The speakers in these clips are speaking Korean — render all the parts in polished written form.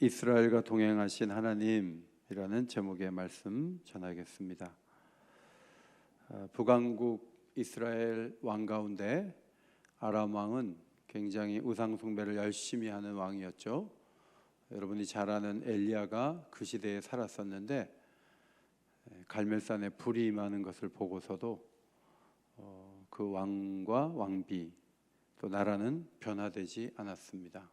이스라엘과 동행하신 하나님이라는 제목의 말씀 전하겠습니다. 북왕국 이스라엘 왕 가운데 아람 왕은 굉장히 우상 숭배를 열심히 하는 왕이었죠. 여러분이 잘 아는 엘리야가 그 시대에 살았었는데 갈멜산에 불이 임하는 것을 보고서도 그 왕과 왕비 또 나라는 변화되지 않았습니다.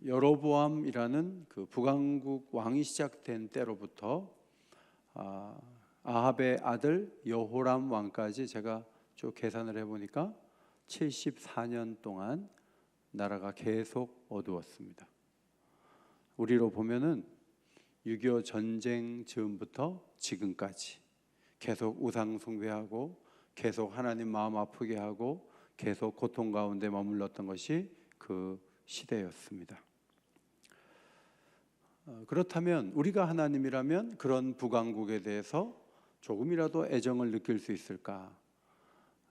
여로보암이라는 그 북왕국 왕이 시작된 때로부터 아합의 아들 여호람 왕까지 제가 쭉 계산을 해보니까 74년 동안 나라가 계속 어두웠습니다. 우리로 보면은 6.25 전쟁 즈음부터 지금까지 계속 우상 숭배하고 계속 하나님 마음 아프게 하고 계속 고통 가운데 머물렀던 것이 그 시대였습니다. 그렇다면 우리가 하나님이라면 그런 북왕국에 대해서 조금이라도 애정을 느낄 수 있을까?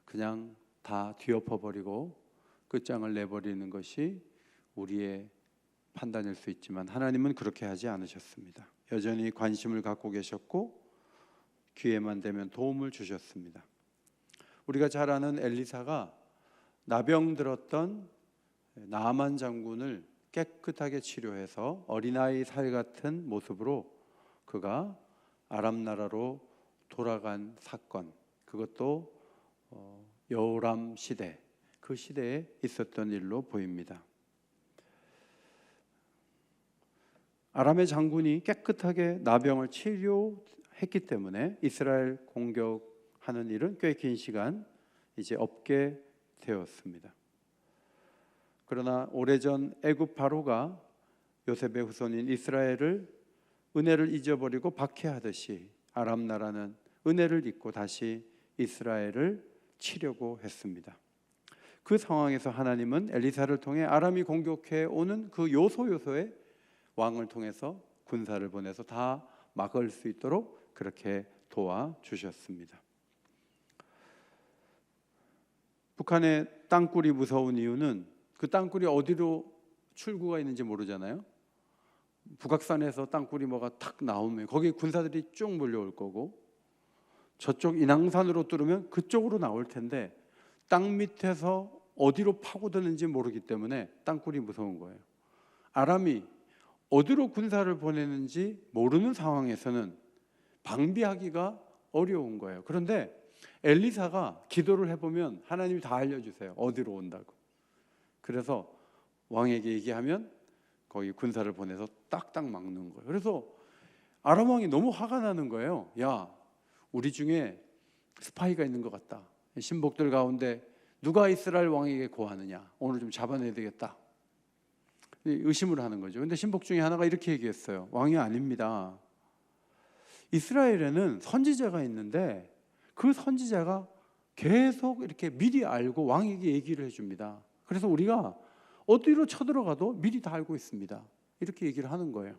그냥 다 뒤엎어버리고 끝장을 내버리는 것이 우리의 판단일 수 있지만 하나님은 그렇게 하지 않으셨습니다. 여전히 관심을 갖고 계셨고 기회만 되면 도움을 주셨습니다. 우리가 잘 아는 엘리사가 나병 들었던 나아만 장군을 깨끗하게 치료해서 어린아이 살 같은 모습으로 그가 아람 나라로 돌아간 사건, 그것도 여호람 시대, 그 시대에 있었던 일로 보입니다. 아람의 장군이 깨끗하게 나병을 치료했기 때문에 이스라엘 공격하는 일은 꽤 긴 시간 이제 없게 되었습니다. 그러나 오래전 애굽 바로가 요셉의 후손인 이스라엘을 은혜를 잊어버리고 박해하듯이 아람 나라는 은혜를 잊고 다시 이스라엘을 치려고 했습니다. 그 상황에서 하나님은 엘리사를 통해 아람이 공격해 오는 그 요소요소에 왕을 통해서 군사를 보내서 다 막을 수 있도록 그렇게 도와주셨습니다. 북한의 땅굴이 무서운 이유는 그 땅굴이 어디로 출구가 있는지 모르잖아요. 북악산에서 땅굴이 뭐가 탁 나오면 거기 군사들이 쭉 몰려올 거고, 저쪽 인왕산으로 뚫으면 그쪽으로 나올 텐데 땅 밑에서 어디로 파고드는지 모르기 때문에 땅굴이 무서운 거예요. 아람이 어디로 군사를 보내는지 모르는 상황에서는 방비하기가 어려운 거예요. 그런데 엘리사가 기도를 해보면 하나님이 다 알려주세요. 어디로 온다고. 그래서 왕에게 얘기하면 거기 군사를 보내서 딱딱 막는 거예요. 그래서 아람 왕이 너무 화가 나는 거예요. 야, 우리 중에 스파이가 있는 것 같다. 신복들 가운데 누가 이스라엘 왕에게 고하느냐, 오늘 좀 잡아내야 되겠다. 의심을 하는 거죠. 근데 신복 중에 하나가 이렇게 얘기했어요. 왕이 아닙니다. 이스라엘에는 선지자가 있는데 그 선지자가 계속 이렇게 미리 알고 왕에게 얘기를 해줍니다. 그래서 우리가 어디로 쳐들어가도 미리 다 알고 있습니다. 이렇게 얘기를 하는 거예요.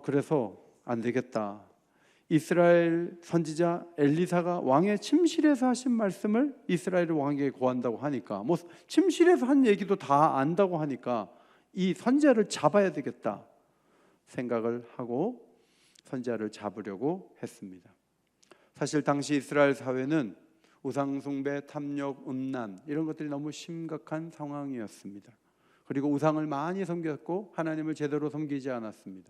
그래서 안 되겠다. 이스라엘 선지자 엘리사가 왕의 침실에서 하신 말씀을 이스라엘 왕에게 고한다고 하니까, 뭐 침실에서 한 얘기도 다 안다고 하니까 이 선지자를 잡아야 되겠다 생각을 하고 선지자를 잡으려고 했습니다. 사실 당시 이스라엘 사회는 우상숭배, 탐욕, 음란 이런 것들이 너무 심각한 상황이었습니다. 그리고 우상을 많이 섬겼고 하나님을 제대로 섬기지 않았습니다.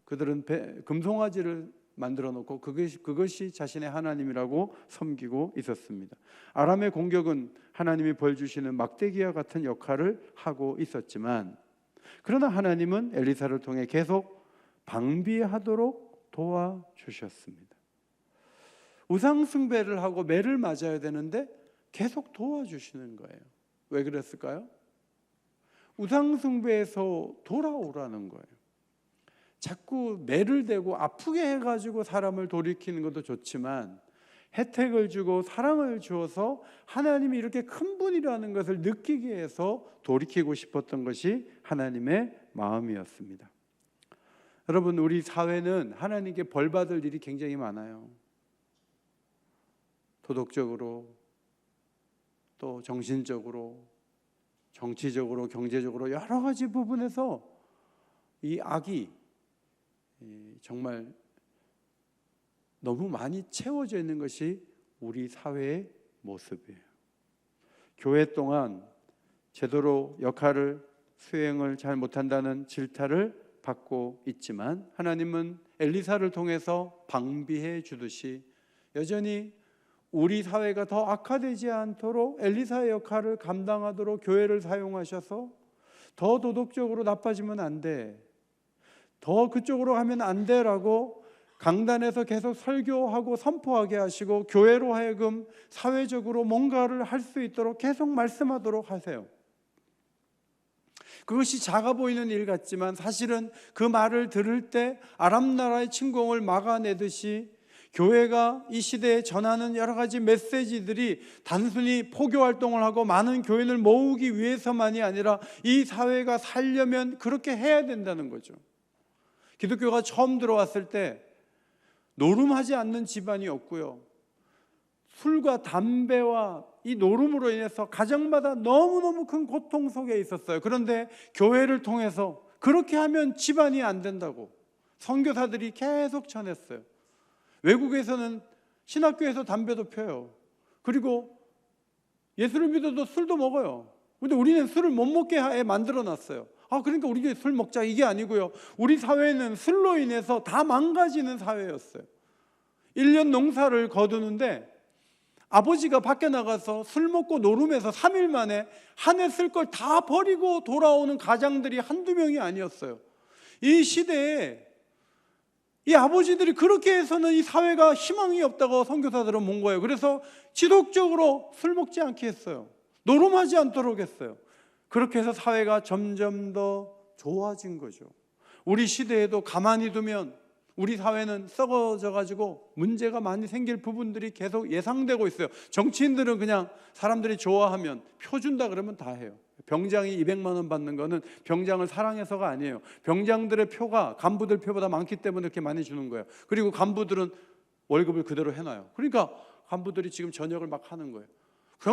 그들은 금송아지를 만들어 놓고 그것이 자신의 하나님이라고 섬기고 있었습니다. 아람의 공격은 하나님이 벌 주시는 막대기와 같은 역할을 하고 있었지만, 그러나 하나님은 엘리사를 통해 계속 방비하도록 도와주셨습니다. 우상 숭배를 하고 매를 맞아야 되는데 계속 도와주시는 거예요. 왜 그랬을까요? 우상 숭배에서 돌아오라는 거예요. 자꾸 매를 대고 아프게 해가지고 사람을 돌이키는 것도 좋지만 혜택을 주고 사랑을 주어서 하나님이 이렇게 큰 분이라는 것을 느끼게 해서 돌이키고 싶었던 것이 하나님의 마음이었습니다. 여러분, 우리 사회는 하나님께 벌 받을 일이 굉장히 많아요. 도덕적으로 또 정신적으로 정치적으로, 경제적으로 여러 가지 부분에서 이 악이 정말 너무 많이 채워져 있는 것이 우리 사회의 모습이에요. 교회 동안 제대로 역할을 수행을 잘 못한다는 질타를 받고 있지만 하나님은 엘리사를 통해서 방비해 주듯이 여전히 우리 사회가 더 악화되지 않도록 엘리사의 역할을 감당하도록 교회를 사용하셔서 더 도덕적으로 나빠지면 안 돼, 더 그쪽으로 가면 안 돼라고 강단에서 계속 설교하고 선포하게 하시고 교회로 하여금 사회적으로 뭔가를 할 수 있도록 계속 말씀하도록 하세요. 그것이 작아 보이는 일 같지만 사실은 그 말을 들을 때 아람 나라의 침공을 막아내듯이 교회가 이 시대에 전하는 여러 가지 메시지들이 단순히 포교 활동을 하고 많은 교인을 모으기 위해서만이 아니라 이 사회가 살려면 그렇게 해야 된다는 거죠. 기독교가 처음 들어왔을 때 노름하지 않는 집안이 없고요, 술과 담배와 이 노름으로 인해서 가정마다 너무너무 큰 고통 속에 있었어요. 그런데 교회를 통해서 그렇게 하면 집안이 안 된다고 선교사들이 계속 전했어요. 외국에서는 신학교에서 담배도 펴요. 그리고 예수를 믿어도 술도 먹어요. 근데 우리는 술을 못 먹게 만들어놨어요. 그러니까 우리 술 먹자 이게 아니고요, 우리 사회는 술로 인해서 다 망가지는 사회였어요. 1년 농사를 거두는데 아버지가 밖에 나가서 술 먹고 노름해서 3일 만에 한 해 쓸 걸 다 버리고 돌아오는 가장들이 한두 명이 아니었어요. 이 시대에 이 아버지들이 그렇게 해서는 이 사회가 희망이 없다고 선교사들은 본 거예요. 그래서 지속적으로 술 먹지 않게 했어요. 노름하지 않도록 했어요. 그렇게 해서 사회가 점점 더 좋아진 거죠. 우리 시대에도 가만히 두면 우리 사회는 썩어져 가지고 문제가 많이 생길 부분들이 계속 예상되고 있어요. 정치인들은 그냥 사람들이 좋아하면 표 준다 그러면 다 해요. 병장이 200만 원 받는 거는 병장을 사랑해서가 아니에요. 병장들의 표가 간부들 표보다 많기 때문에 이렇게 많이 주는 거예요. 그리고 간부들은 월급을 그대로 해놔요. 그러니까 간부들이 지금 전역을 막 하는 거예요.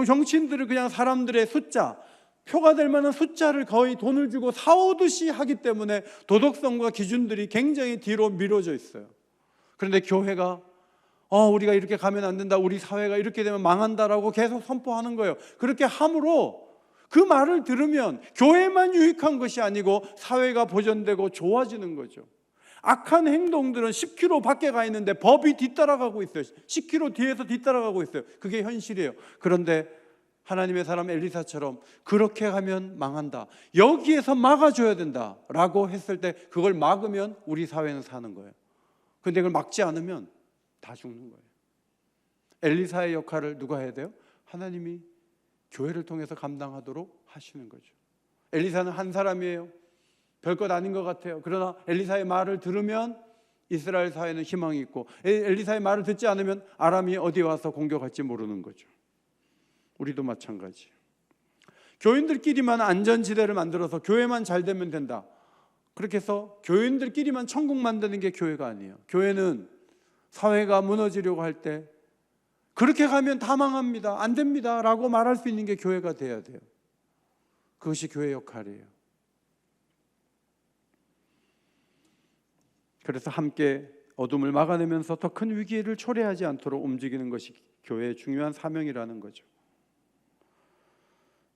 정치인들은 그냥 사람들의 숫자, 표가 될 만한 숫자를 거의 돈을 주고 사오듯이 하기 때문에 도덕성과 기준들이 굉장히 뒤로 미뤄져 있어요. 그런데 교회가 우리가 이렇게 가면 안 된다, 우리 사회가 이렇게 되면 망한다라고 계속 선포하는 거예요. 그렇게 함으로 그 말을 들으면 교회만 유익한 것이 아니고 사회가 보존되고 좋아지는 거죠. 악한 행동들은 10km 밖에 가 있는데 법이 뒤따라가고 있어요. 10km 뒤에서 뒤따라가고 있어요. 그게 현실이에요. 그런데 하나님의 사람 엘리사처럼 그렇게 하면 망한다, 여기에서 막아줘야 된다라고 했을 때 그걸 막으면 우리 사회는 사는 거예요. 그런데 그걸 막지 않으면 다 죽는 거예요. 엘리사의 역할을 누가 해야 돼요? 하나님이 교회를 통해서 감당하도록 하시는 거죠. 엘리사는 한 사람이에요. 별것 아닌 것 같아요. 그러나 엘리사의 말을 들으면 이스라엘 사회는 희망이 있고, 엘리사의 말을 듣지 않으면 아람이 어디 와서 공격할지 모르는 거죠. 우리도 마찬가지. 교인들끼리만 안전지대를 만들어서 교회만 잘 되면 된다, 그렇게 해서 교인들끼리만 천국 만드는 게 교회가 아니에요. 교회는 사회가 무너지려고 할 때 그렇게 가면 다 망합니다, 안 됩니다 라고 말할 수 있는 게 교회가 돼야 돼요. 그것이 교회의 역할이에요. 그래서 함께 어둠을 막아내면서 더 큰 위기를 초래하지 않도록 움직이는 것이 교회의 중요한 사명이라는 거죠.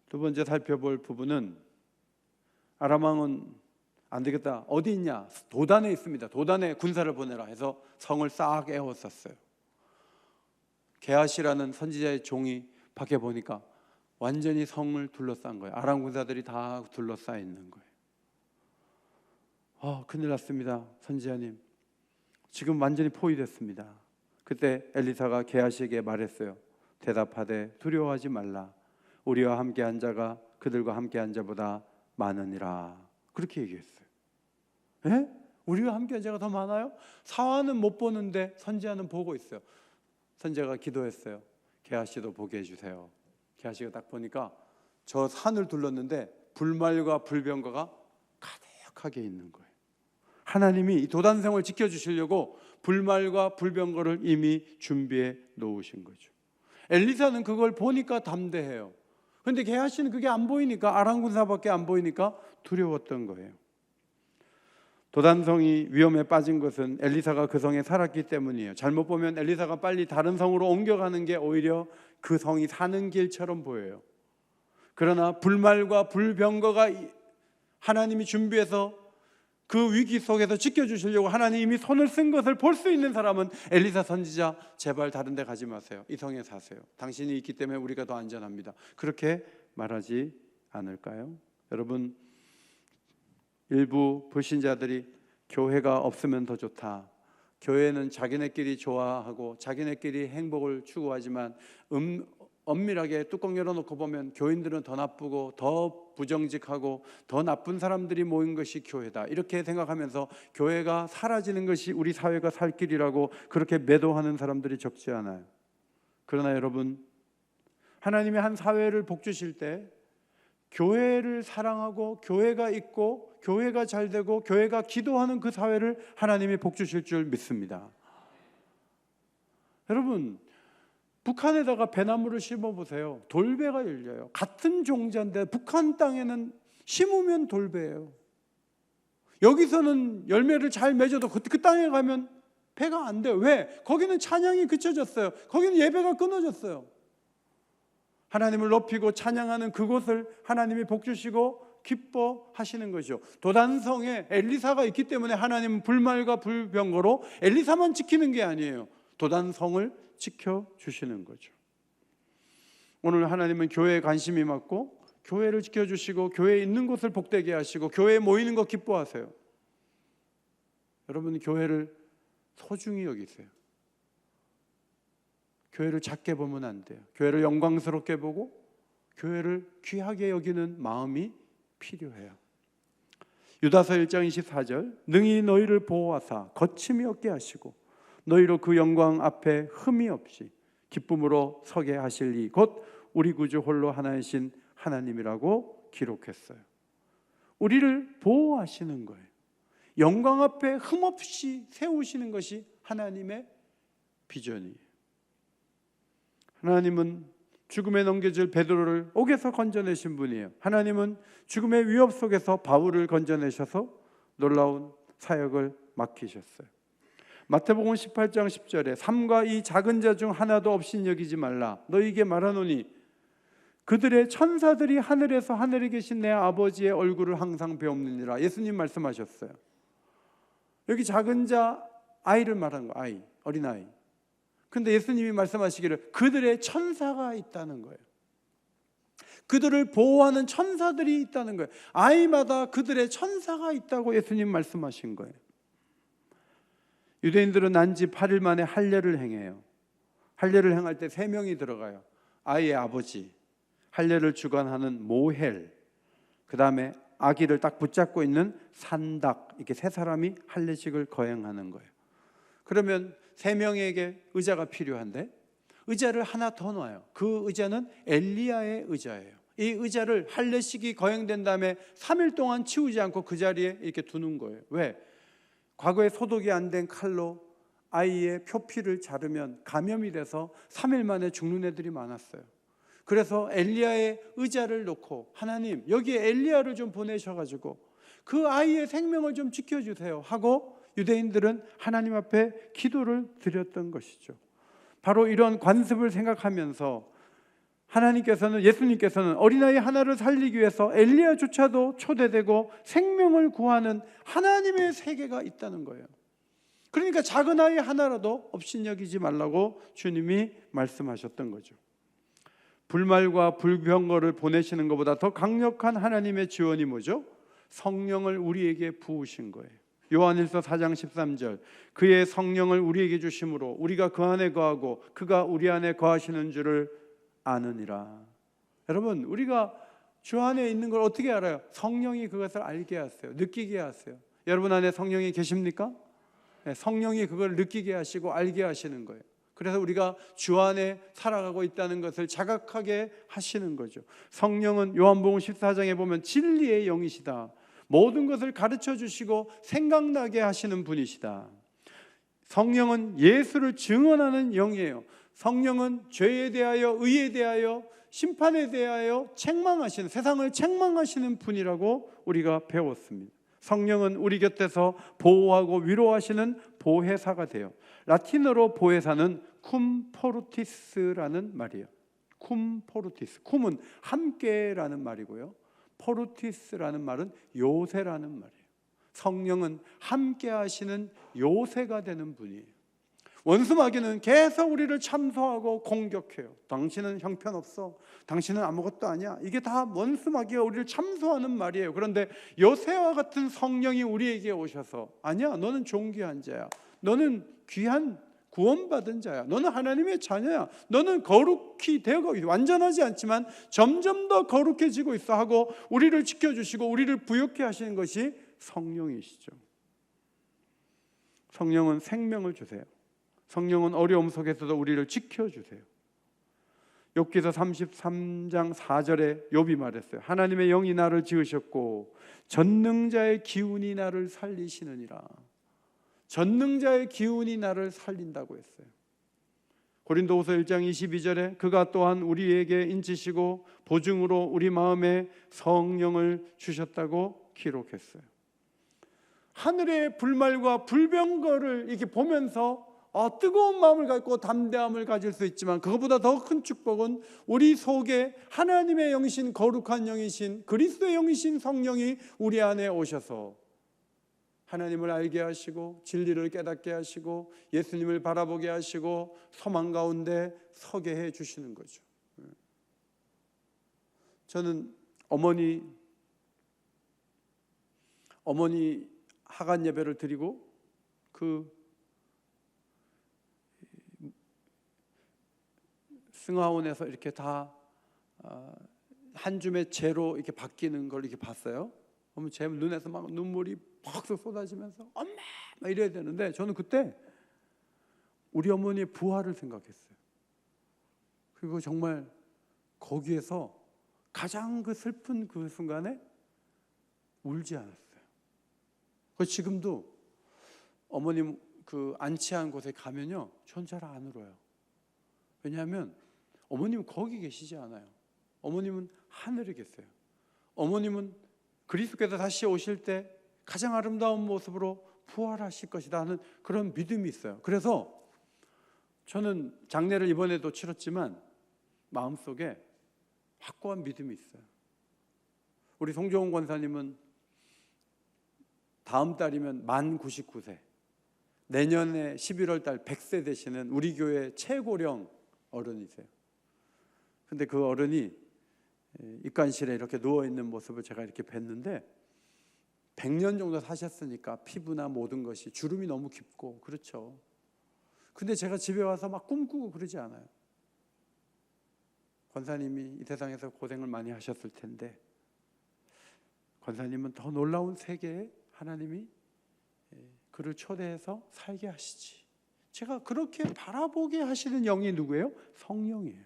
두 번째 살펴볼 부분은, 아람 왕은 안 되겠다, 어디 있냐, 도단에 있습니다. 도단에 군사를 보내라 해서 성을 싹 에워쌌어요. 게하시라는 선지자의 종이 밖에 보니까 완전히 성을 둘러싼 거예요. 아람 군사들이 다 둘러싸여 있는 거예요. 큰일 났습니다, 선지자님. 지금 완전히 포위됐습니다. 그때 엘리사가 게하시에게 말했어요. 대답하되 두려워하지 말라. 우리와 함께한 자가 그들과 함께한 자보다 많으니라. 그렇게 얘기했어요. 에? 우리와 함께한 자가 더 많아요? 사화는 못 보는데 선지자는 보고 있어요. 선지자가 기도했어요. 게하시도 보게 해주세요. 게하시가 딱 보니까 저 산을 둘렀는데 불말과 불병거가 가득하게 있는 거예요. 하나님이 이 도단성을 지켜주시려고 불말과 불병거를 이미 준비해 놓으신 거죠. 엘리사는 그걸 보니까 담대해요. 근데 게하시는 그게 안 보이니까, 아랑군사밖에 안 보이니까 두려웠던 거예요. 도단성이 위험에 빠진 것은 엘리사가 그 성에 살았기 때문이에요. 잘못 보면 엘리사가 빨리 다른 성으로 옮겨가는 게 오히려 그 성이 사는 길처럼 보여요. 그러나 불말과 불병거가 하나님이 준비해서 그 위기 속에서 지켜주시려고 하나님이 이미 손을 쓴 것을 볼 수 있는 사람은 엘리사 선지자, 제발 다른 데 가지 마세요. 이 성에 사세요. 당신이 있기 때문에 우리가 더 안전합니다. 그렇게 말하지 않을까요? 여러분, 일부 불신자들이 교회가 없으면 더 좋다, 교회는 자기네끼리 좋아하고 자기네끼리 행복을 추구하지만 엄밀하게 뚜껑 열어놓고 보면 교인들은 더 나쁘고 더 부정직하고 더 나쁜 사람들이 모인 것이 교회다, 이렇게 생각하면서 교회가 사라지는 것이 우리 사회가 살 길이라고 그렇게 매도하는 사람들이 적지 않아요. 그러나 여러분, 하나님이 한 사회를 복 주실 때 교회를 사랑하고 교회가 있고 교회가 잘 되고 교회가 기도하는 그 사회를 하나님이 복 주실 줄 믿습니다. 여러분, 북한에다가 배나무를 심어보세요. 돌배가 열려요. 같은 종자인데 북한 땅에는 심으면 돌배예요. 여기서는 열매를 잘 맺어도 그 땅에 가면 배가 안 돼요. 왜? 거기는 찬양이 그쳐졌어요. 거기는 예배가 끊어졌어요. 하나님을 높이고 찬양하는 그곳을 하나님이 복주시고 기뻐하시는 거죠. 도단성에 엘리사가 있기 때문에 하나님은 불말과 불병거로 엘리사만 지키는 게 아니에요. 도단성을 지켜주시는 거죠. 오늘 하나님은 교회에 관심이 많고 교회를 지켜주시고 교회에 있는 곳을 복되게 하시고 교회에 모이는 거 기뻐하세요. 여러분, 교회를 소중히 여기세요. 교회를 작게 보면 안 돼요. 교회를 영광스럽게 보고 교회를 귀하게 여기는 마음이 필요해요. 유다서 1장 24절, 능히 너희를 보호하사 거침이 없게 하시고 너희로 그 영광 앞에 흠이 없이 기쁨으로 서게 하실 이 곧 우리 구주 홀로 하나이신 하나님이라고 기록했어요. 우리를 보호하시는 거예요. 영광 앞에 흠 없이 세우시는 것이 하나님의 비전이에요. 하나님은 죽음에 넘겨질 베드로를 옥에서 건져내신 분이에요. 하나님은 죽음의 위협 속에서 바울을 건져내셔서 놀라운 사역을 맡기셨어요. 마태복음 18장 10절에 삼가 이 작은 자 중 하나도 없인 여기지 말라 너희에게 말하노니 그들의 천사들이 하늘에서 하늘에 계신 내 아버지의 얼굴을 항상 배옵느니라. 예수님 말씀하셨어요. 여기 작은 자, 아이를 말하는 거예요. 아이, 어린아이. 근데 예수님이 말씀하시기를 그들의 천사가 있다는 거예요. 그들을 보호하는 천사들이 있다는 거예요. 아이마다 그들의 천사가 있다고 예수님 말씀하신 거예요. 유대인들은 난지 8일 만에 할례를 행해요. 할례를 행할 때 3명이 들어가요. 아이의 아버지, 할례를 주관하는 모헬, 그 다음에 아기를 딱 붙잡고 있는 산닥, 이렇게 3사람이 할례식을 거행하는 거예요. 그러면 3명에게 의자가 필요한데 의자를 하나 더 놔요. 그 의자는 엘리야의 의자예요. 이 의자를 할례식이 거행된 다음에 3일 동안 치우지 않고 그 자리에 이렇게 두는 거예요. 왜? 과거에 소독이 안 된 칼로 아이의 표피를 자르면 감염이 돼서 3일 만에 죽는 애들이 많았어요. 그래서 엘리야의 의자를 놓고 하나님 여기에 엘리야를 좀 보내셔가지고 그 아이의 생명을 좀 지켜주세요 하고 유대인들은 하나님 앞에 기도를 드렸던 것이죠. 바로 이런 관습을 생각하면서 하나님께서는, 예수님께서는 어린아이 하나를 살리기 위해서 엘리야조차도 초대되고 생명을 구하는 하나님의 세계가 있다는 거예요. 그러니까 작은 아이 하나라도 업신여기지 말라고 주님이 말씀하셨던 거죠. 불말과 불병거를 보내시는 것보다 더 강력한 하나님의 지원이 뭐죠? 성령을 우리에게 부으신 거예요. 요한일서 4장 13절, 그의 성령을 우리에게 주심으로 우리가 그 안에 거하고 그가 우리 안에 거하시는 줄을 아느니라. 여러분, 우리가 주 안에 있는 걸 어떻게 알아요? 성령이 그것을 알게 하세요. 느끼게 하세요. 여러분 안에 성령이 계십니까? 네, 성령이 그걸 느끼게 하시고 알게 하시는 거예요. 그래서 우리가 주 안에 살아가고 있다는 것을 자각하게 하시는 거죠. 성령은 요한복음 14장에 보면 진리의 영이시다. 모든 것을 가르쳐 주시고 생각나게 하시는 분이시다. 성령은 예수를 증언하는 영이에요. 성령은 죄에 대하여, 의에 대하여, 심판에 대하여 책망하시는, 세상을 책망하시는 분이라고 우리가 배웠습니다. 성령은 우리 곁에서 보호하고 위로하시는 보혜사가 돼요. 라틴어로 보혜사는 쿰포르티스라는 말이에요. 쿰포르티스. 쿰은 함께라는 말이고요. 포르티스라는 말은 요새라는 말이에요. 성령은 함께 하시는 요새가 되는 분이에요. 원수 마귀는 계속 우리를 참소하고 공격해요. 당신은 형편없어, 당신은 아무것도 아니야. 이게 다 원수 마귀가 우리를 참소하는 말이에요. 그런데 요새와 같은 성령이 우리에게 오셔서, 아니야, 너는 존귀한 자야, 너는 귀한 구원받은 자야, 너는 하나님의 자녀야, 너는 거룩히 되고 완전하지 않지만 점점 더 거룩해지고 있어 하고 우리를 지켜주시고 우리를 부욕해 하시는 것이 성령이시죠. 성령은 생명을 주세요. 성령은 어려움 속에서도 우리를 지켜주세요. 욥기서 33장 4절에 욥이 말했어요. 하나님의 영이 나를 지으셨고 전능자의 기운이 나를 살리시느니라. 전능자의 기운이 나를 살린다고 했어요. 고린도후서 1장 22절에 그가 또한 우리에게 인치시고 보증으로 우리 마음에 성령을 주셨다고 기록했어요. 하늘의 불말과 불병거를 이렇게 보면서 뜨거운 마음을 갖고 담대함을 가질 수 있지만 그것보다 더 큰 축복은 우리 속에 하나님의 영이신, 거룩한 영이신, 그리스도의 영이신 성령이 우리 안에 오셔서 하나님을 알게 하시고 진리를 깨닫게 하시고 예수님을 바라보게 하시고 소망 가운데 서게 해 주시는 거죠. 저는 어머니 하간 예배를 드리고 그 승하원에서 이렇게 다 한 줌의 재로 이렇게 바뀌는 걸 이렇게 봤어요. 그러면 제 눈에서 막 눈물이 퍽 쏟아지면서 엄마 막 이래야 되는데 저는 그때 우리 어머니의 부활을 생각했어요. 그리고 정말 거기에서 가장 그 슬픈 그 순간에 울지 않았어요. 그 지금도 어머님 그 안치한 곳에 가면요, 전 잘 안 울어요. 왜냐하면 어머님은 거기 계시지 않아요. 어머님은 하늘에 계세요. 어머님은 그리스도께서 다시 오실 때 가장 아름다운 모습으로 부활하실 것이다 하는 그런 믿음이 있어요. 그래서 저는 장례를 이번에도 치렀지만 마음속에 확고한 믿음이 있어요. 우리 송정훈 권사님은 다음 달이면 만 99세, 내년에 11월 달 100세 되시는 우리 교회 최고령 어른이세요. 근데 그 어른이 입관실에 이렇게 누워있는 모습을 제가 이렇게 뵀는데 100년 정도 사셨으니까 피부나 모든 것이 주름이 너무 깊고 그렇죠. 근데 제가 집에 와서 막 꿈꾸고 그러지 않아요. 권사님이 이 세상에서 고생을 많이 하셨을 텐데 권사님은 더 놀라운 세계에 하나님이 그를 초대해서 살게 하시지. 제가 그렇게 바라보게 하시는 영이 누구예요? 성령이에요.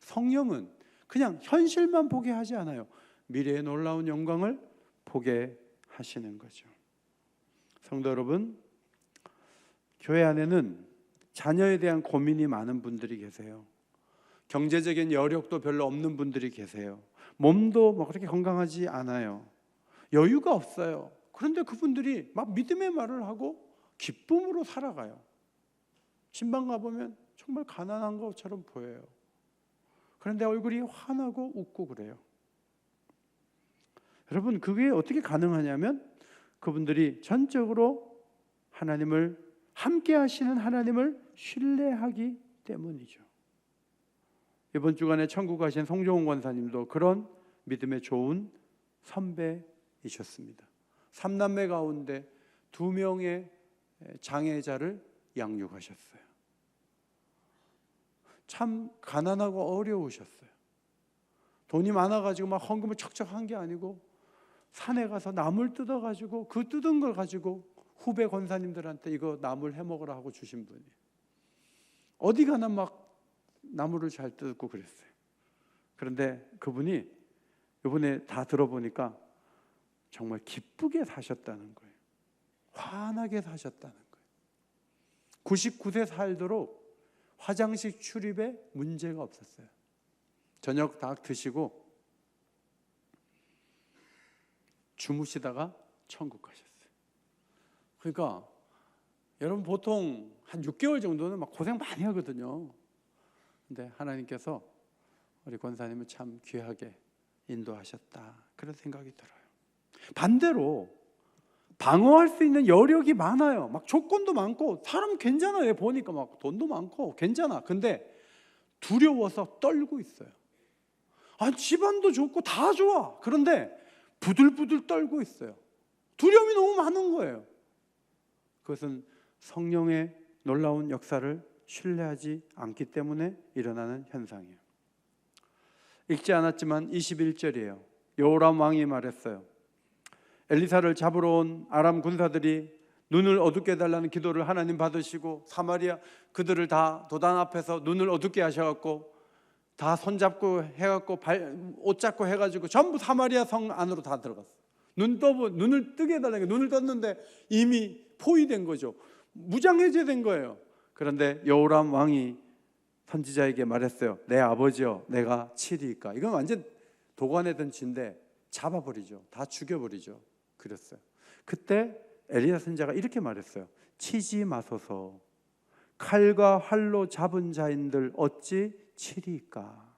성령은 그냥 현실만 보게 하지 않아요. 미래의 놀라운 영광을 보게 하시는 거죠. 성도 여러분, 교회 안에는 자녀에 대한 고민이 많은 분들이 계세요. 경제적인 여력도 별로 없는 분들이 계세요. 몸도 뭐 그렇게 건강하지 않아요. 여유가 없어요. 그런데 그분들이 막 믿음의 말을 하고 기쁨으로 살아가요. 신방 가보면 정말 가난한 것처럼 보여요. 그런데 얼굴이 환하고 웃고 그래요. 여러분, 그게 어떻게 가능하냐면 그분들이 전적으로 하나님을, 함께 하시는 하나님을 신뢰하기 때문이죠. 이번 주간에 천국 가신 송정훈 권사님도 그런 믿음의 좋은 선배이셨습니다. 3남매 가운데 2명의 장애자를 양육하셨어요. 참 가난하고 어려우셨어요. 돈이 많아가지고 막 헌금을 척척한 게 아니고 산에 가서 나물 뜯어가지고 그 뜯은 걸 가지고 후배 권사님들한테 이거 나물 해먹으라 하고 주신 분이에요. 어디 가나 막 나물을 잘 뜯고 그랬어요. 그런데 그분이 이번에 다 들어보니까 정말 기쁘게 사셨다는 거예요. 환하게 사셨다는 거예요. 99세 살도록 화장실 출입에 문제가 없었어요. 저녁 다 드시고 주무시다가 천국 가셨어요. 그러니까 여러분 보통 한 6개월 정도는 막 고생 많이 하거든요. 근데 하나님께서 우리 권사님을 참 귀하게 인도하셨다, 그런 생각이 들어요. 반대로 방어할 수 있는 여력이 많아요. 막 조건도 많고 사람 괜찮아요. 보니까 막 돈도 많고 괜찮아. 근데 두려워서 떨고 있어요. 집안도 좋고 다 좋아. 그런데 부들부들 떨고 있어요. 두려움이 너무 많은 거예요. 그것은 성령의 놀라운 역사를 신뢰하지 않기 때문에 일어나는 현상이에요. 읽지 않았지만 21절이에요. 여호람 왕이 말했어요. 엘리사를 잡으러 온 아람 군사들이 눈을 어둡게 해달라는 기도를 하나님 받으시고, 사마리아 그들을 다 도단 앞에서 눈을 어둡게 하셔갖고 다 손잡고 해갖고 옷 잡고 해가지고 전부 사마리아 성 안으로 다 들어갔어요. 눈을 뜨게 해달라는 게, 눈을 떴는데 이미 포위된 거죠. 무장해제된 거예요. 그런데 여호람 왕이 선지자에게 말했어요. 내 아버지여, 내가 치리이까. 이건 완전 도관에 든 쥐인데 잡아버리죠. 다 죽여버리죠. 그랬어요. 그때 엘리야 선지자가 이렇게 말했어요. 치지 마소서. 칼과 활로 잡은 자인들 어찌 치리이까.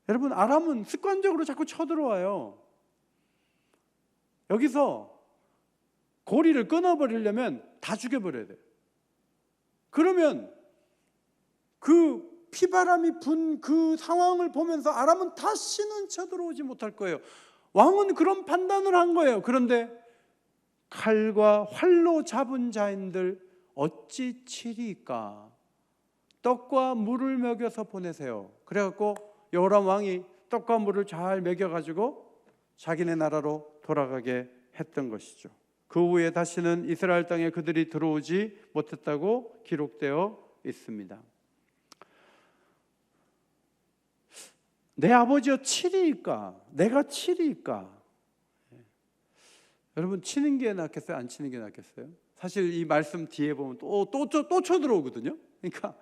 여러분, 아람은 습관적으로 자꾸 쳐들어와요. 여기서 고리를 끊어버리려면 다 죽여버려야 돼요. 그러면 그 피바람이 분 그 상황을 보면서 아람은 다시는 쳐들어오지 못할 거예요. 왕은 그런 판단을 한 거예요. 그런데 칼과 활로 잡은 자인들 어찌 치리까. 떡과 물을 먹여서 보내세요. 그래갖고 여호람 왕이 떡과 물을 잘 먹여가지고 자기네 나라로 돌아가게 했던 것이죠. 그 후에 다시는 이스라엘 땅에 그들이 들어오지 못했다고 기록되어 있습니다. 내 아버지여 치리이까? 내가 치리이까? 여러분, 치는 게 낫겠어요? 안 치는 게 낫겠어요? 사실 이 말씀 뒤에 보면 또 쳐들어오거든요. 그러니까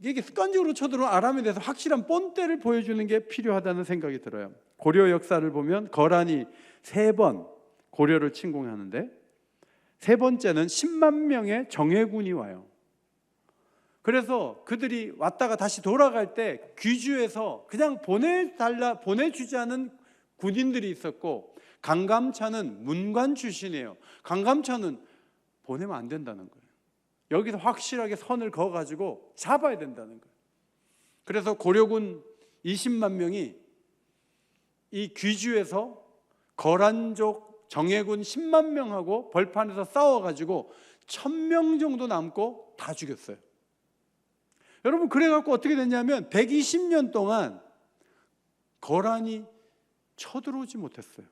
이게 습관적으로 쳐들어온 아람에 대해서 확실한 본때를 보여주는 게 필요하다는 생각이 들어요. 고려 역사를 보면 거란이 3번 고려를 침공하는데, 3번째는 10만 명의 정예군이 와요. 그래서 그들이 왔다가 다시 돌아갈 때 귀주에서 그냥 보내주지 않은 군인들이 있었고, 강감찬은 문관 출신이에요. 강감찬은 보내면 안 된다는 거예요. 여기서 확실하게 선을 그어가지고 잡아야 된다는 거예요. 그래서 고려군 20만 명이 이 귀주에서 거란족 정예군 10만 명하고 벌판에서 싸워가지고 1000명 정도 남고 다 죽였어요. 여러분, 그래갖고 어떻게 됐냐면 120년 동안 거란이 쳐들어오지 못했어요.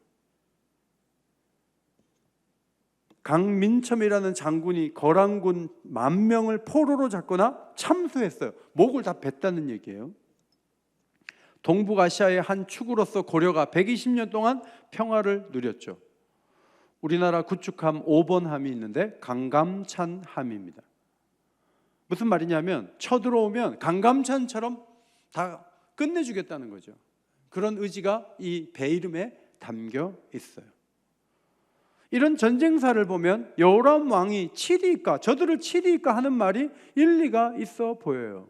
강민첨이라는 장군이 거란군 10,000명을 포로로 잡거나 참수했어요. 목을 다 뱉다는 얘기예요. 동북아시아의 한 축으로서 고려가 120년 동안 평화를 누렸죠. 우리나라 구축함 5번 함이 있는데 강감찬 함입니다. 무슨 말이냐면 쳐들어오면 강감찬처럼 다 끝내주겠다는 거죠. 그런 의지가 이 배 이름에 담겨 있어요. 이런 전쟁사를 보면 여호람 왕이 치리이까, 저들을 치리이까 하는 말이 일리가 있어 보여요.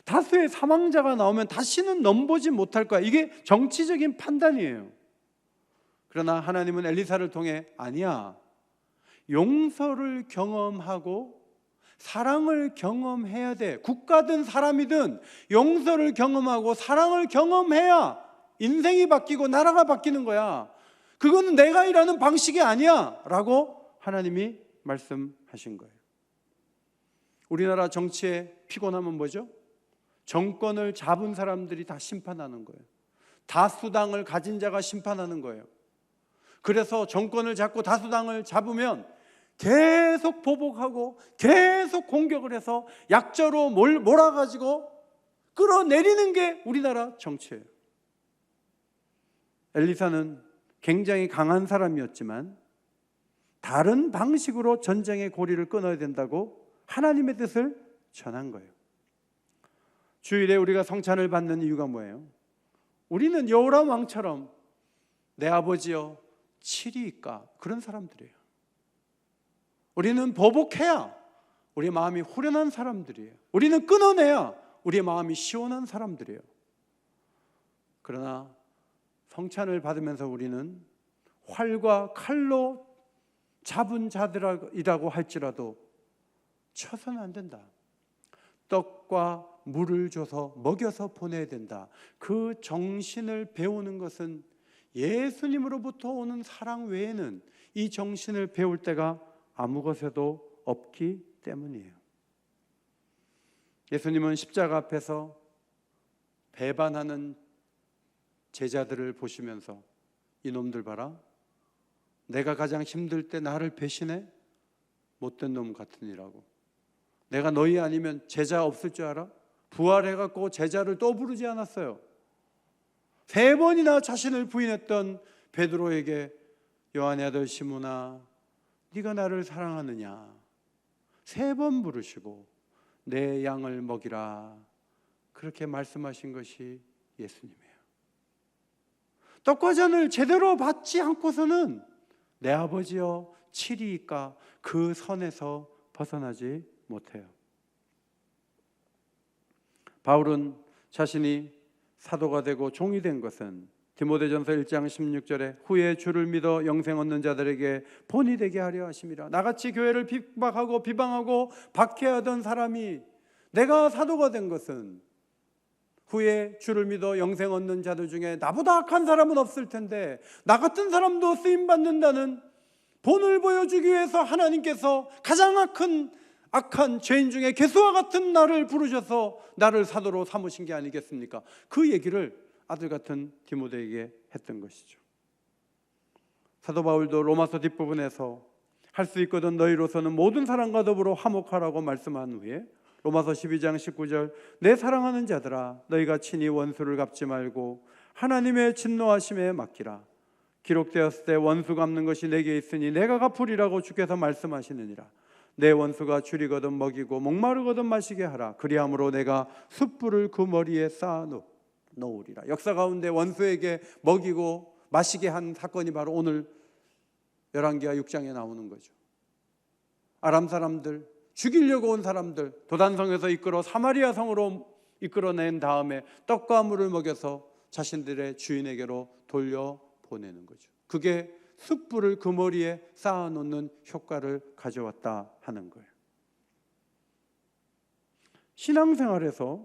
다수의 사망자가 나오면 다시는 넘보지 못할 거야. 이게 정치적인 판단이에요. 그러나 하나님은 엘리사를 통해 아니야, 용서를 경험하고 사랑을 경험해야 돼. 국가든 사람이든 용서를 경험하고 사랑을 경험해야 인생이 바뀌고 나라가 바뀌는 거야. 그거는 내가 일하는 방식이 아니야 라고 하나님이 말씀하신 거예요. 우리나라 정치의 피곤함은 뭐죠? 정권을 잡은 사람들이 다 심판하는 거예요. 다수당을 가진 자가 심판하는 거예요. 그래서 정권을 잡고 다수당을 잡으면 계속 보복하고 계속 공격을 해서 약자로 몰아가지고 끌어내리는 게 우리나라 정치예요. 엘리사는 굉장히 강한 사람이었지만 다른 방식으로 전쟁의 고리를 끊어야 된다고 하나님의 뜻을 전한 거예요. 주일에 우리가 성찬을 받는 이유가 뭐예요? 우리는 여호람 왕처럼 내 아버지여 칠이이까 그런 사람들이에요. 우리는 보복해야 우리 마음이 후련한 사람들이에요. 우리는 끊어내야 우리의 마음이 시원한 사람들이에요. 그러나 성찬을 받으면서 우리는 활과 칼로 잡은 자들이라고 할지라도 쳐서는 안 된다. 떡과 물을 줘서 먹여서 보내야 된다. 그 정신을 배우는 것은 예수님으로부터 오는 사랑 외에는 이 정신을 배울 때가 아무 것에도 없기 때문이에요. 예수님은 십자가 앞에서 배반하는 제자들을 보시면서 이놈들 봐라, 내가 가장 힘들 때 나를 배신해? 못된 놈 같으니라고. 내가 너희 아니면 제자 없을 줄 알아? 부활해갖고 제자를 또 부르지 않았어요. 3번이나 자신을 부인했던 베드로에게 요한의 아들 시몬아, 네가 나를 사랑하느냐? 3번 부르시고 내 양을 먹이라, 그렇게 말씀하신 것이 예수님이에요. 떡과 잔을 제대로 받지 않고서는 내 아버지여 칠이이까 그 선에서 벗어나지 못해요. 바울은 자신이 사도가 되고 종이 된 것은 디모데전서 1장 16절에 후에 주를 믿어 영생 얻는 자들에게 본이 되게 하려 하심이라. 나같이 교회를 핍박하고 비방하고 박해하던 사람이 내가 사도가 된 것은 후에 주를 믿어 영생 얻는 자들 중에 나보다 악한 사람은 없을 텐데 나 같은 사람도 쓰임받는다는 본을 보여주기 위해서 하나님께서 가장 악한 죄인 중에 개수와 같은 나를 부르셔서 나를 사도로 삼으신 게 아니겠습니까? 그 얘기를 아들 같은 디모데에게 했던 것이죠. 사도 바울도 로마서 뒷부분에서 할 수 있거든 너희로서는 모든 사람과 더불어 화목하라고 말씀한 후에 로마서 12장 19절 내 사랑하는 자들아 너희가 친히 원수를 갚지 말고 하나님의 진노하심에 맡기라. 기록되었을 때 원수 갚는 것이 내게 있으니 내가 갚으리라고 주께서 말씀하시느니라. 내 원수가 줄이거든 먹이고 목마르거든 마시게 하라. 그리함으로 내가 숯불을 그 머리에 쌓아 놓으리라. 역사 가운데 원수에게 먹이고 마시게 한 사건이 바로 오늘 열왕기하 6장에 나오는 거죠. 아람 사람들, 죽이려고 온 사람들 도단성에서 이끌어 사마리아 성으로 이끌어낸 다음에 떡과 물을 먹여서 자신들의 주인에게로 돌려보내는 거죠. 그게 숯불을 그 머리에 쌓아놓는 효과를 가져왔다 하는 거예요. 신앙생활에서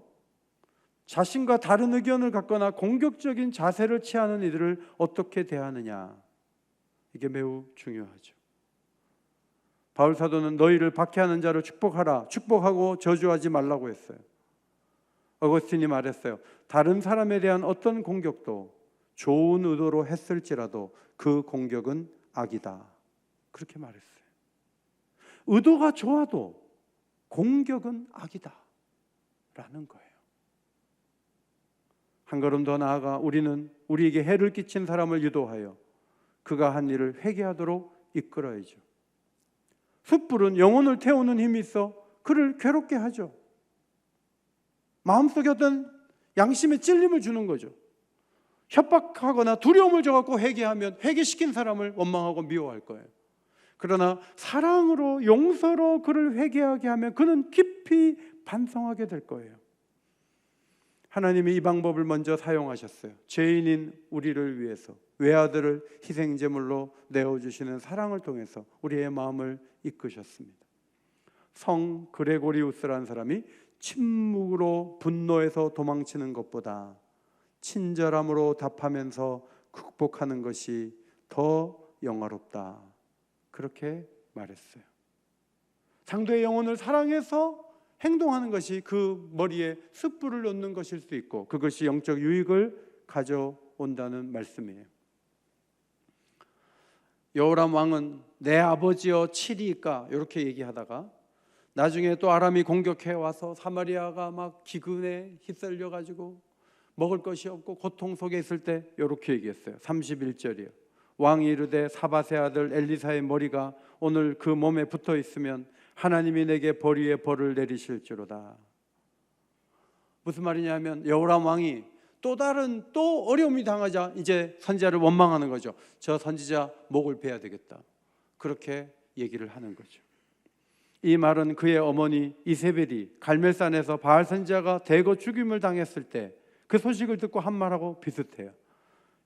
자신과 다른 의견을 갖거나 공격적인 자세를 취하는 이들을 어떻게 대하느냐, 이게 매우 중요하죠. 바울 사도는 너희를 박해하는 자를 축복하라, 축복하고 저주하지 말라고 했어요. 어거스틴이 말했어요. 다른 사람에 대한 어떤 공격도 좋은 의도로 했을지라도 그 공격은 악이다, 그렇게 말했어요. 의도가 좋아도 공격은 악이다 라는 거예요. 한 걸음 더 나아가 우리는 우리에게 해를 끼친 사람을 유도하여 그가 한 일을 회개하도록 이끌어야죠. 숯불은 영혼을 태우는 힘이 있어 그를 괴롭게 하죠. 마음속에 어떤 양심의 찔림을 주는 거죠. 협박하거나 두려움을 줘갖고 회개하면 회개시킨 사람을 원망하고 미워할 거예요. 그러나 사랑으로 용서로 그를 회개하게 하면 그는 깊이 반성하게 될 거예요. 하나님이 이 방법을 먼저 사용하셨어요. 죄인인 우리를 위해서 외아들을 희생제물로 내어주시는 사랑을 통해서 우리의 마음을 이끄셨습니다. 성 그레고리우스라는 사람이 침묵으로 분노해서 도망치는 것보다 친절함으로 답하면서 극복하는 것이 더 영화롭다, 그렇게 말했어요. 상대의 영혼을 사랑해서 행동하는 것이 그 머리에 숯불을 놓는 것일 수 있고 그것이 영적 유익을 가져온다는 말씀이에요. 여호람 왕은 내 아버지여 칠이니까 이렇게 얘기하다가 나중에 또 아람이 공격해 와서 사마리아가 막 기근에 휩쓸려 가지고 먹을 것이 없고 고통 속에 있을 때 이렇게 얘기했어요. 31절이요. 왕이 이르되 사밧의 아들 엘리사의 머리가 오늘 그 몸에 붙어 있으면 하나님이 내게 벌 위에 벌을 내리실지로다. 무슨 말이냐면 여호람 왕이 또 어려움이 당하자 이제 선지자를 원망하는 거죠. 저 선지자 목을 베야 되겠다. 그렇게 얘기를 하는 거죠. 이 말은 그의 어머니 이세벨이 갈멜산에서 바알 선지자가 대거 죽임을 당했을 때 그 소식을 듣고 한 말하고 비슷해요.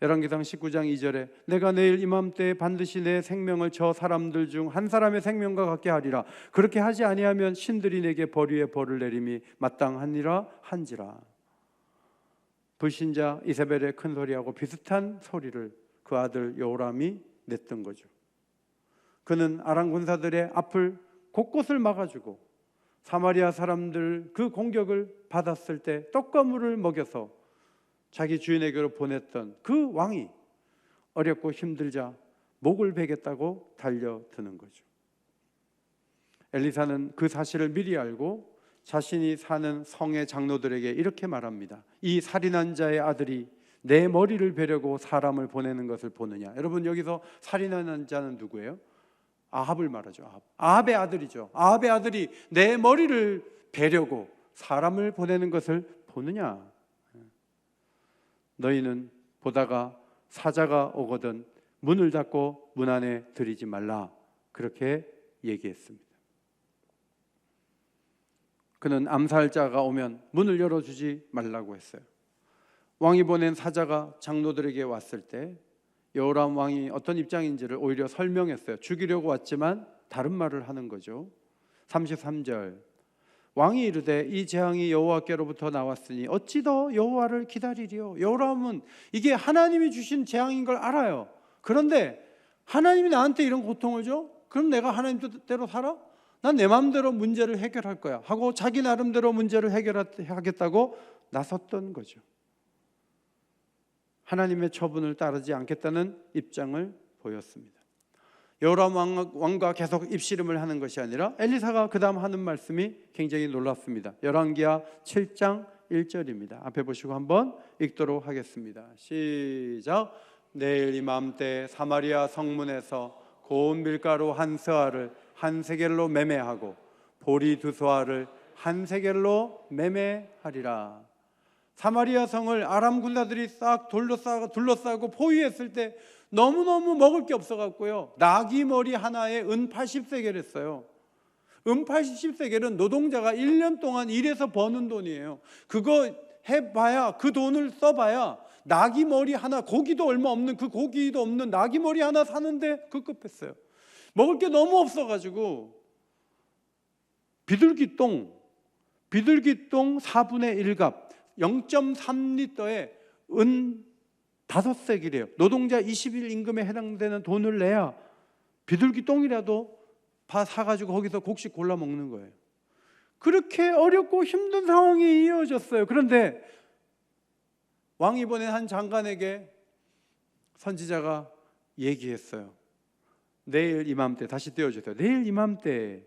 열왕기상 19장 2절에 내가 내일 이맘때에 반드시 내 생명을 저 사람들 중 한 사람의 생명과 같게 하리라. 그렇게 하지 아니하면 신들이 내게 벌 위에 벌을 내림이 마땅하니라 한지라. 불신자 이세벨의 큰 소리하고 비슷한 소리를 그 아들 여호람이 냈던 거죠. 그는 아람 군사들의 앞을 곳곳을 막아주고 사마리아 사람들 그 공격을 받았을 때 떡과 물을 먹여서 자기 주인에게로 보냈던 그 왕이 어렵고 힘들자 목을 베겠다고 달려드는 거죠. 엘리사는 그 사실을 미리 알고 자신이 사는 성의 장로들에게 이렇게 말합니다. 이 살인한 자의 아들이 내 머리를 베려고 사람을 보내는 것을 보느냐. 여러분, 여기서 살인한 자는 누구예요? 아합을 말하죠. 아합의 아들이죠. 아합의 아들이 내 머리를 베려고 사람을 보내는 것을 보느냐. 너희는 보다가 사자가 오거든 문을 닫고 문 안에 들이지 말라. 그렇게 얘기했습니다. 그는 암살자가 오면 문을 열어주지 말라고 했어요. 왕이 보낸 사자가 장로들에게 왔을 때 여호람 왕이 어떤 입장인지를 오히려 설명했어요. 죽이려고 왔지만 다른 말을 하는 거죠. 33절 왕이 이르되 이 재앙이 여호와께로부터 나왔으니 어찌 더 여호와를 기다리리요. 여호람은 이게 하나님이 주신 재앙인 걸 알아요. 그런데 하나님이 나한테 이런 고통을 줘? 그럼 내가 하나님 뜻대로 살아? 난 내 마음대로 문제를 해결할 거야 하고 자기 나름대로 문제를 해결하겠다고 나섰던 거죠. 하나님의 처분을 따르지 않겠다는 입장을 보였습니다. 여호람 왕과 계속 입씨름을 하는 것이 아니라 엘리사가 그 다음 하는 말씀이 굉장히 놀랍습니다. 열왕기하 7장 1절입니다. 앞에 보시고 한번 읽도록 하겠습니다. 시작. 내일 이맘때 사마리아 성문에서 고운 밀가루 한 스아를 한 세겔로 매매하고 보리 두 스아를 한 세겔로 매매하리라. 사마리아 성을 아람 군사들이 싹 둘러싸고 포위했을 때 너무너무 먹을 게 없어갖고요, 나귀 머리 하나에 은 80세겔 했어요. 은 80세겔은 노동자가 1년 동안 일해서 버는 돈이에요. 그거 해봐야, 그 돈을 써봐야 나귀 머리 하나, 고기도 얼마 없는 그 고기도 없는 나귀 머리 하나 사는데 급급했어요. 먹을 게 너무 없어가지고 비둘기똥 4분의 1갑 0.3리터에 은 5세겔이에요. 노동자 20일 임금에 해당되는 돈을 내야 비둘기 똥이라도 사가지고 거기서 곡식 골라 먹는 거예요. 그렇게 어렵고 힘든 상황이 이어졌어요. 그런데 왕이 보낸 한 장관에게 선지자가 얘기했어요. 내일 이맘때, 다시 띄워주세요. 내일 이맘때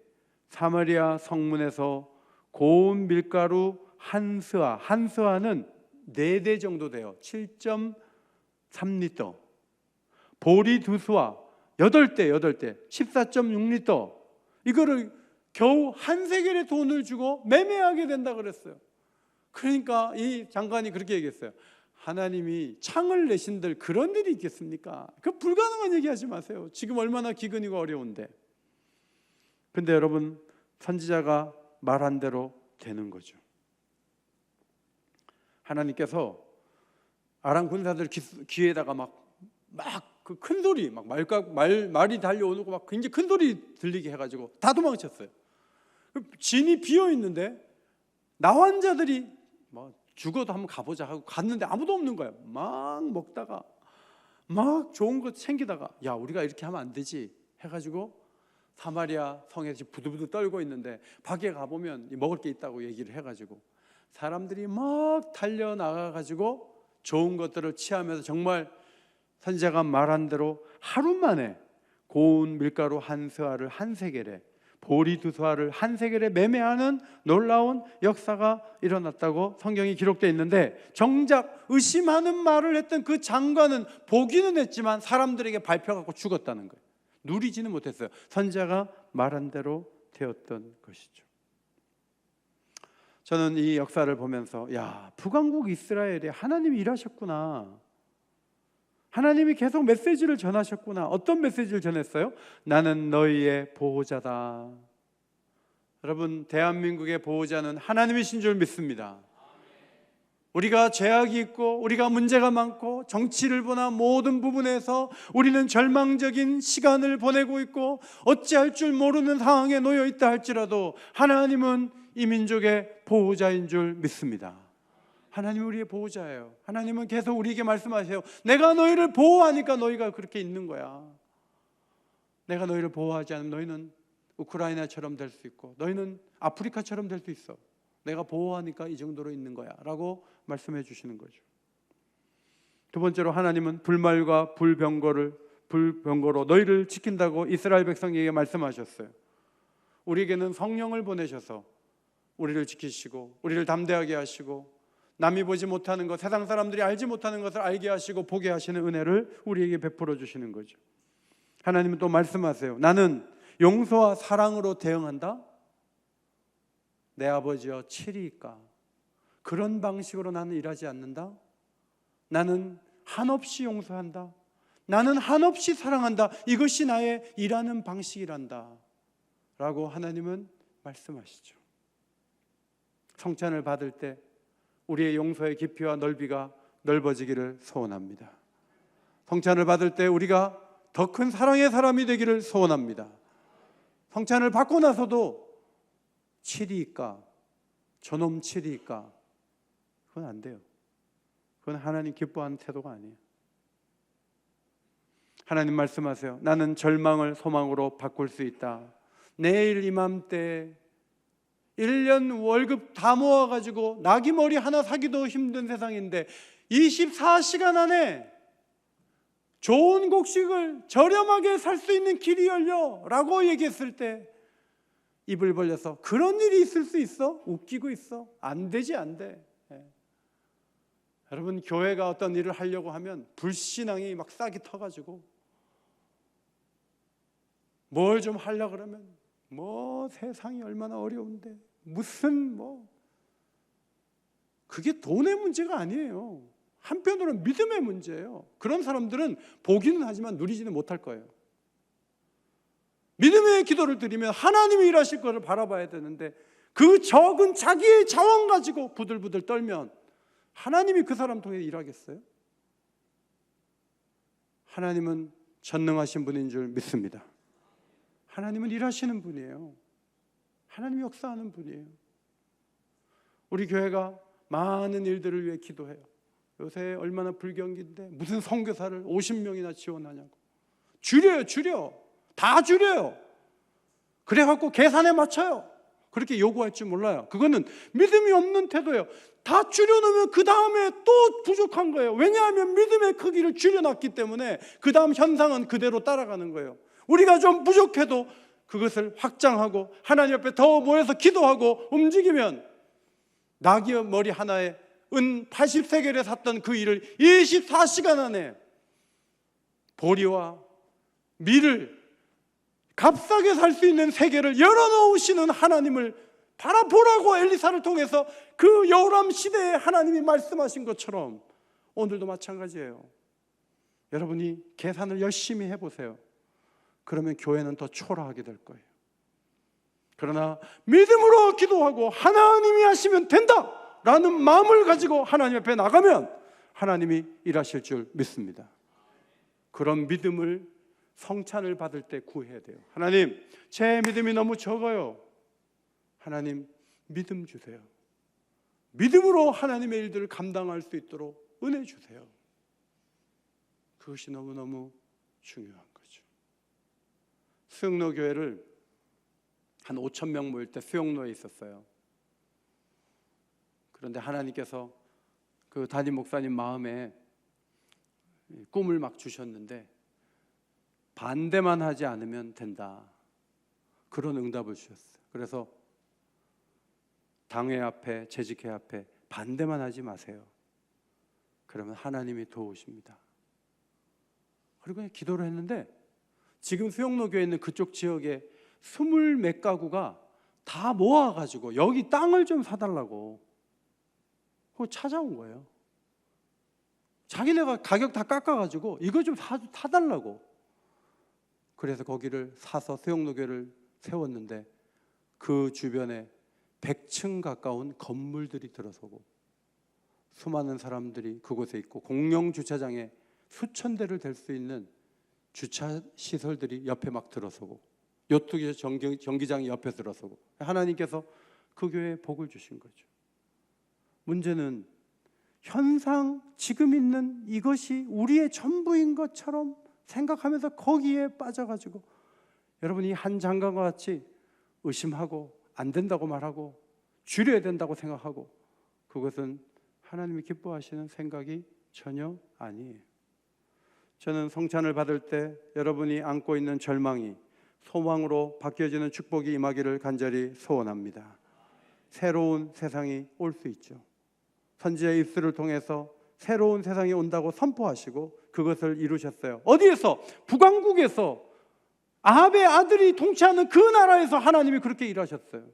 사마리아 성문에서 고운 밀가루 한 스아는 4대 정도 돼요. 7.3리터. 보리 2스아 8대 14.6리터. 이거를 겨우 한 세겔의 돈을 주고 매매하게 된다 그랬어요. 그러니까 이 장관이 그렇게 얘기했어요. 하나님이 창을 내신들 그런 일이 있겠습니까? 그 불가능한 얘기하지 마세요. 지금 얼마나 기근이고 어려운데. 근데 여러분, 선지자가 말한 대로 되는 거죠. 하나님께서 아람 군사들 귀에다가 막 그 큰 소리, 막 말이 달려오고 막 굉장히 큰 소리 들리게 해가지고 다 도망쳤어요. 진이 비어 있는데 나환자들이 뭐 죽어도 한번 가보자 하고 갔는데 아무도 없는 거예요. 막 먹다가 막 좋은 거 챙기다가 야, 우리가 이렇게 하면 안 되지 해가지고 사마리아 성에 지금 부들부들 떨고 있는데 밖에 가보면 먹을 게 있다고 얘기를 해가지고 사람들이 막 달려나가가지고 좋은 것들을 취하면서 정말 선지자가 말한 대로 하루 만에 고운 밀가루 한 스아를 한 세겔에, 보리 2스아를 한 세겔에 매매하는 놀라운 역사가 일어났다고 성경이 기록되어 있는데, 정작 의심하는 말을 했던 그 장관은 보기는 했지만 사람들에게 밟혀갖고 죽었다는 거예요. 누리지는 못했어요. 선지자가 말한 대로 되었던 것이죠. 저는 이 역사를 보면서 야, 북왕국 이스라엘에 하나님이 일하셨구나. 하나님이 계속 메시지를 전하셨구나. 어떤 메시지를 전했어요? 나는 너희의 보호자다. 여러분, 대한민국의 보호자는 하나님이신 줄 믿습니다. 우리가 죄악이 있고 우리가 문제가 많고 정치를 보나 모든 부분에서 우리는 절망적인 시간을 보내고 있고 어찌할 줄 모르는 상황에 놓여 있다 할지라도 하나님은 이 민족의 보호자인 줄 믿습니다. 하나님은 우리의 보호자예요. 하나님은 계속 우리에게 말씀하세요. 내가 너희를 보호하니까 너희가 그렇게 있는 거야. 내가 너희를 보호하지 않으면 너희는 우크라이나처럼 될 수 있고 너희는 아프리카처럼 될 수 있어. 내가 보호하니까 이 정도로 있는 거야 라고 말씀해 주시는 거죠. 두 번째로 하나님은 불말과 불병거로 너희를 지킨다고 이스라엘 백성에게 말씀하셨어요. 우리에게는 성령을 보내셔서 우리를 지키시고 우리를 담대하게 하시고 남이 보지 못하는 것, 세상 사람들이 알지 못하는 것을 알게 하시고 보게 하시는 은혜를 우리에게 베풀어 주시는 거죠. 하나님은 또 말씀하세요. 나는 용서와 사랑으로 대응한다. 내 아버지여 치리이까. 그런 방식으로 나는 일하지 않는다. 나는 한없이 용서한다. 나는 한없이 사랑한다. 이것이 나의 일하는 방식이란다 라고 하나님은 말씀하시죠. 성찬을 받을 때 우리의 용서의 깊이와 넓이가 넓어지기를 소원합니다. 성찬을 받을 때 우리가 더 큰 사랑의 사람이 되기를 소원합니다. 성찬을 받고 나서도 치리이까, 저놈 치리이까, 그건 안 돼요. 그건 하나님 기뻐하는 태도가 아니에요. 하나님 말씀하세요. 나는 절망을 소망으로 바꿀 수 있다. 내일 이맘때 1년 월급 다 모아가지고 나기머리 하나 사기도 힘든 세상인데 24시간 안에 좋은 곡식을 저렴하게 살 수 있는 길이 열려 라고 얘기했을 때 입을 벌려서 그런 일이 있을 수 있어? 웃기고 있어? 안 되지, 안 돼. 여러분, 교회가 어떤 일을 하려고 하면 불신앙이 막 싹이 터가지고 뭘 좀 하려고 그러면 세상이 얼마나 어려운데 무슨 그게 돈의 문제가 아니에요. 한편으로는 믿음의 문제예요. 그런 사람들은 보기는 하지만 누리지는 못할 거예요. 믿음의 기도를 드리면 하나님이 일하실 것을 바라봐야 되는데 그 적은 자기의 자원 가지고 부들부들 떨면 하나님이 그 사람 통해 일하겠어요? 하나님은 전능하신 분인 줄 믿습니다. 하나님은 일하시는 분이에요. 하나님이 역사하는 분이에요. 우리 교회가 많은 일들을 위해 기도해요. 요새 얼마나 불경기인데 무슨 선교사를 50명이나 지원하냐고. 줄여. 다 줄여요. 그래갖고 계산에 맞춰요. 그렇게 요구할 줄 몰라요. 그거는 믿음이 없는 태도예요. 다 줄여놓으면 그 다음에 또 부족한 거예요. 왜냐하면 믿음의 크기를 줄여놨기 때문에 그 다음 현상은 그대로 따라가는 거예요. 우리가 좀 부족해도 그것을 확장하고 하나님 앞에 더 모여서 기도하고 움직이면 나귀 머리 하나에 은 80세겔에 샀던 그 일을 24시간 안에 보리와 밀을 값싸게 살 수 있는 세계를 열어놓으시는 하나님을 바라보라고 엘리사를 통해서 그 여호람 시대에 하나님이 말씀하신 것처럼 오늘도 마찬가지예요. 여러분이 계산을 열심히 해보세요. 그러면 교회는 더 초라하게 될 거예요. 그러나 믿음으로 기도하고 하나님이 하시면 된다 라는 마음을 가지고 하나님 앞에 나가면 하나님이 일하실 줄 믿습니다. 그런 믿음을 성찬을 받을 때 구해야 돼요. 하나님, 제 믿음이 너무 적어요. 하나님, 믿음 주세요. 믿음으로 하나님의 일들을 감당할 수 있도록 은혜 주세요. 그것이 너무너무 중요한 거죠. 수영로 교회를 한 5,000명 모일 때 수영로에 있었어요. 그런데 하나님께서 그 담임 목사님 마음에 꿈을 막 주셨는데 반대만 하지 않으면 된다. 그런 응답을 주셨어요. 그래서 당회 앞에, 재직회 앞에 반대만 하지 마세요. 그러면 하나님이 도우십니다. 그리고 그냥 기도를 했는데 지금 수영로 교회에 있는 그쪽 지역에 20몇 가구가 다 모아가지고 여기 땅을 좀 사달라고 그거 찾아온 거예요. 자기네가 가격 다 깎아가지고 이거 좀 사달라고. 그래서 거기를 사서 수용노교를 세웠는데 그 주변에 100층 가까운 건물들이 들어서고 수많은 사람들이 그곳에 있고 공영 주차장에 수천 대를 댈 수 있는 주차 시설들이 옆에 막 들어서고 요트기 경기장이 옆에 들어서고 하나님께서 그 교회에 복을 주신 거죠. 문제는 현상 지금 있는 이것이 우리의 전부인 것처럼 생각하면서 거기에 빠져가지고 여러분이 한 장관과 같이 의심하고 안 된다고 말하고 줄여야 된다고 생각하고 그것은 하나님이 기뻐하시는 생각이 전혀 아니에요. 저는 성찬을 받을 때 여러분이 안고 있는 절망이 소망으로 바뀌어지는 축복이 임하기를 간절히 소원합니다. 새로운 세상이 올 수 있죠. 선지자의 입술을 통해서 새로운 세상이 온다고 선포하시고 그것을 이루셨어요. 어디에서? 북왕국에서 아합의 아들이 통치하는 그 나라에서 하나님이 그렇게 일하셨어요.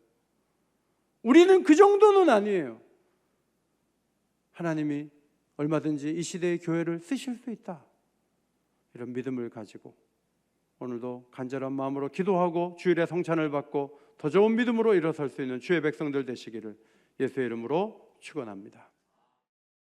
우리는 그 정도는 아니에요. 하나님이 얼마든지 이 시대의 교회를 쓰실 수 있다. 이런 믿음을 가지고 오늘도 간절한 마음으로 기도하고 주일에 성찬을 받고 더 좋은 믿음으로 일어설 수 있는 주의 백성들 되시기를 예수의 이름으로 축원합니다.